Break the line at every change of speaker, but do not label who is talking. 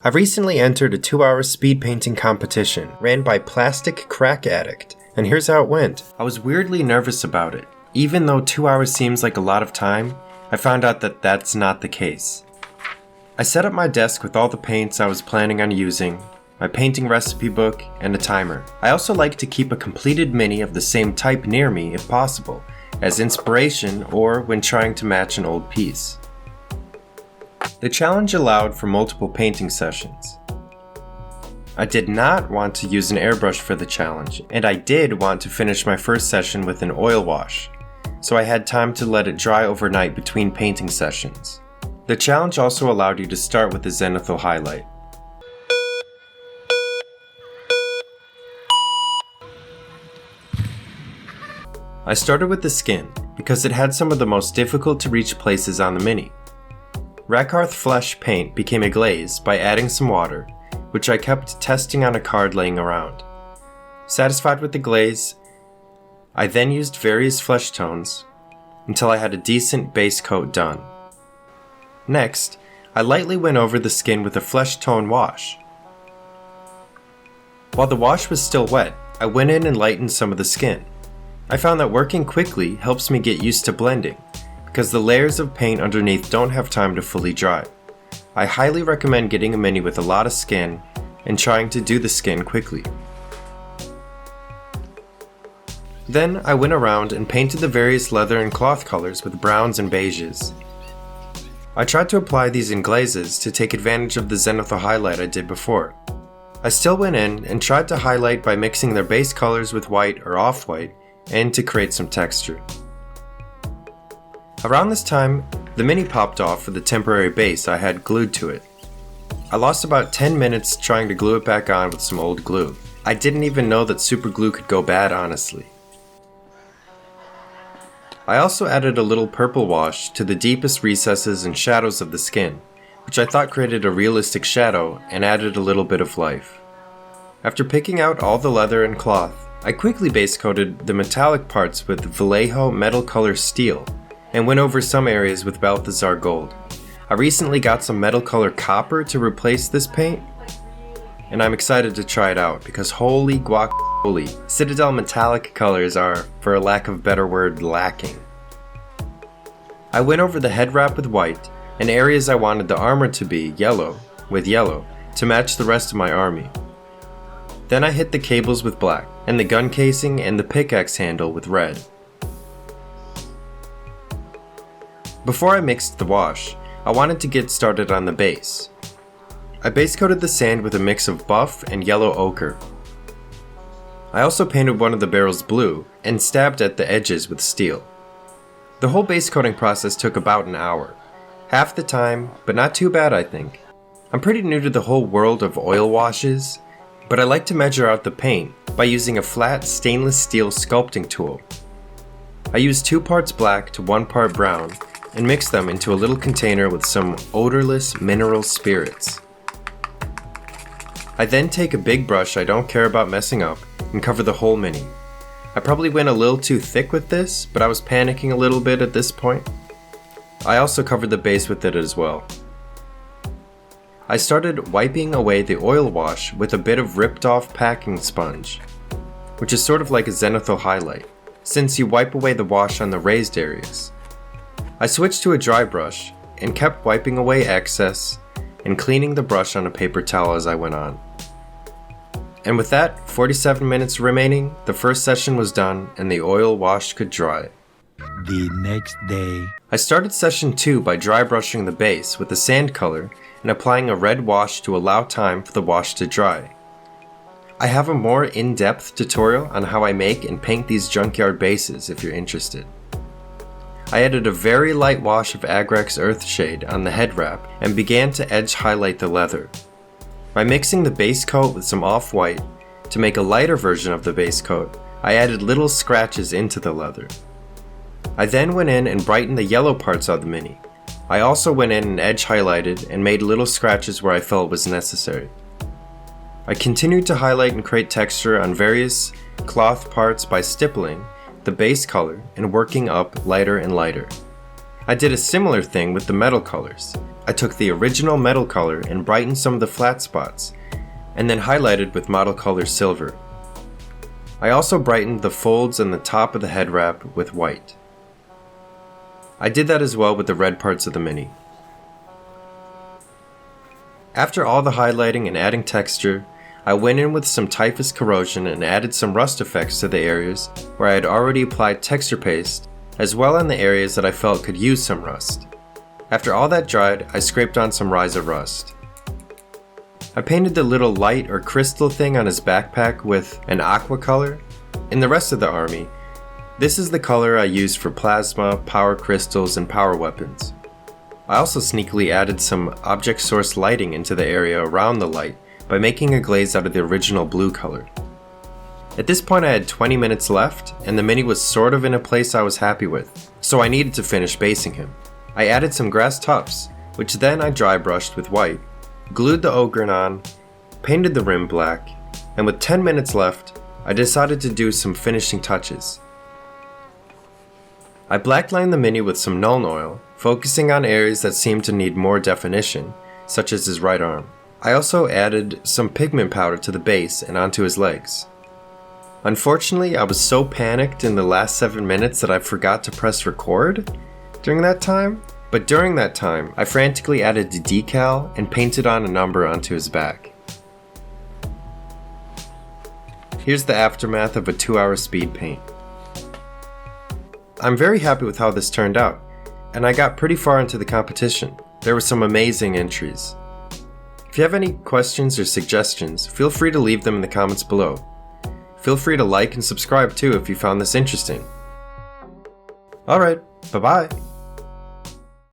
I've recently entered a 2-hour speed painting competition ran by Plastic Crack Addict, and here's how it went. I was weirdly nervous about it. Even though 2 hours seems like a lot of time, I found out that that's not the case. I set up my desk with all the paints I was planning on using, my painting recipe book, and a timer. I also like to keep a completed mini of the same type near me if possible, as inspiration or when trying to match an old piece. The challenge allowed for multiple painting sessions. I did not want to use an airbrush for the challenge, and I did want to finish my first session with an oil wash, so I had time to let it dry overnight between painting sessions. The challenge also allowed you to start with the zenithal highlight. I started with the skin because it had some of the most difficult to reach places on the mini. Rakarth Flesh paint became a glaze by adding some water, which I kept testing on a card laying around. Satisfied with the glaze, I then used various flesh tones until I had a decent base coat done. Next, I lightly went over the skin with a flesh tone wash. While the wash was still wet, I went in and lightened some of the skin. I found that working quickly helps me get used to blending, because the layers of paint underneath don't have time to fully dry. I highly recommend getting a mini with a lot of skin and trying to do the skin quickly. Then I went around and painted the various leather and cloth colors with browns and beiges. I tried to apply these in glazes to take advantage of the zenithal highlight I did before. I still went in and tried to highlight by mixing their base colors with white or off-white and to create some texture. Around this time, the mini popped off for the temporary base I had glued to it. I lost about 10 minutes trying to glue it back on with some old glue. I didn't even know that super glue could go bad, honestly. I also added a little purple wash to the deepest recesses and shadows of the skin, which I thought created a realistic shadow and added a little bit of life. After picking out all the leather and cloth, I quickly base coated the metallic parts with Vallejo metal color steel, and went over some areas with Balthazar gold. I recently got some metal color copper to replace this paint, and I'm excited to try it out because holy guacamole, Citadel metallic colors are, for a lack of a better word, lacking. I went over the head wrap with white, and areas I wanted the armor to be yellow with yellow to match the rest of my army. Then I hit the cables with black, and the gun casing and the pickaxe handle with red. Before I mixed the wash, I wanted to get started on the base. I base coated the sand with a mix of buff and yellow ochre. I also painted one of the barrels blue and stabbed at the edges with steel. The whole base coating process took about an hour. Half the time, but not too bad I think. I'm pretty new to the whole world of oil washes, but I like to measure out the paint by using a flat stainless steel sculpting tool. I used 2 parts black to 1 part brown and mix them into a little container with some odorless mineral spirits. I then take a big brush I don't care about messing up and cover the whole mini. I probably went a little too thick with this, but I was panicking a little bit at this point. I also covered the base with it as well. I started wiping away the oil wash with a bit of ripped off packing sponge, which is sort of like a zenithal highlight, since you wipe away the wash on the raised areas. I switched to a dry brush and kept wiping away excess and cleaning the brush on a paper towel as I went on. And with that, 47 minutes remaining, the first session was done and the oil wash could dry.
The next day,
I started session 2 by dry brushing the base with a sand color and applying a red wash to allow time for the wash to dry. I have a more in-depth tutorial on how I make and paint these junkyard bases if you're interested. I added a very light wash of Agrex Earthshade on the head wrap and began to edge highlight the leather. By mixing the base coat with some off-white to make a lighter version of the base coat, I added little scratches into the leather. I then went in and brightened the yellow parts of the mini. I also went in and edge highlighted and made little scratches where I felt was necessary. I continued to highlight and create texture on various cloth parts by stippling the base color and working up lighter and lighter. I did a similar thing with the metal colors. I took the original metal color and brightened some of the flat spots, and then highlighted with model color silver. I also brightened the folds and the top of the head wrap with white. I did that as well with the red parts of the Mini. After all the highlighting and adding texture, I went in with some typhus corrosion and added some rust effects to the areas where I had already applied texture paste, as well in the areas that I felt could use some rust. After all that dried, I scraped on some Ryza rust. I painted the little light or crystal thing on his backpack with an aqua color. In the rest of the army, this is the color I used for plasma, power crystals, and power weapons. I also sneakily added some object source lighting into the area around the light by making a glaze out of the original blue color. At this point I had 20 minutes left, and the Mini was sort of in a place I was happy with, so I needed to finish basing him. I added some grass tufts, which then I dry brushed with white, glued the Ogryn on, painted the rim black, and with 10 minutes left, I decided to do some finishing touches. I blacklined the Mini with some Nuln Oil, focusing on areas that seemed to need more definition, such as his right arm. I also added some pigment powder to the base and onto his legs. Unfortunately, I was so panicked in the last 7 minutes that I forgot to press record during that time, but during that time, I frantically added the decal and painted on a number onto his back. Here's the aftermath of a 2-hour speed paint. I'm very happy with how this turned out, and I got pretty far into the competition. There were some amazing entries. If you have any questions or suggestions, feel free to leave them in the comments below. Feel free to like and subscribe too if you found this interesting. Alright, bye bye!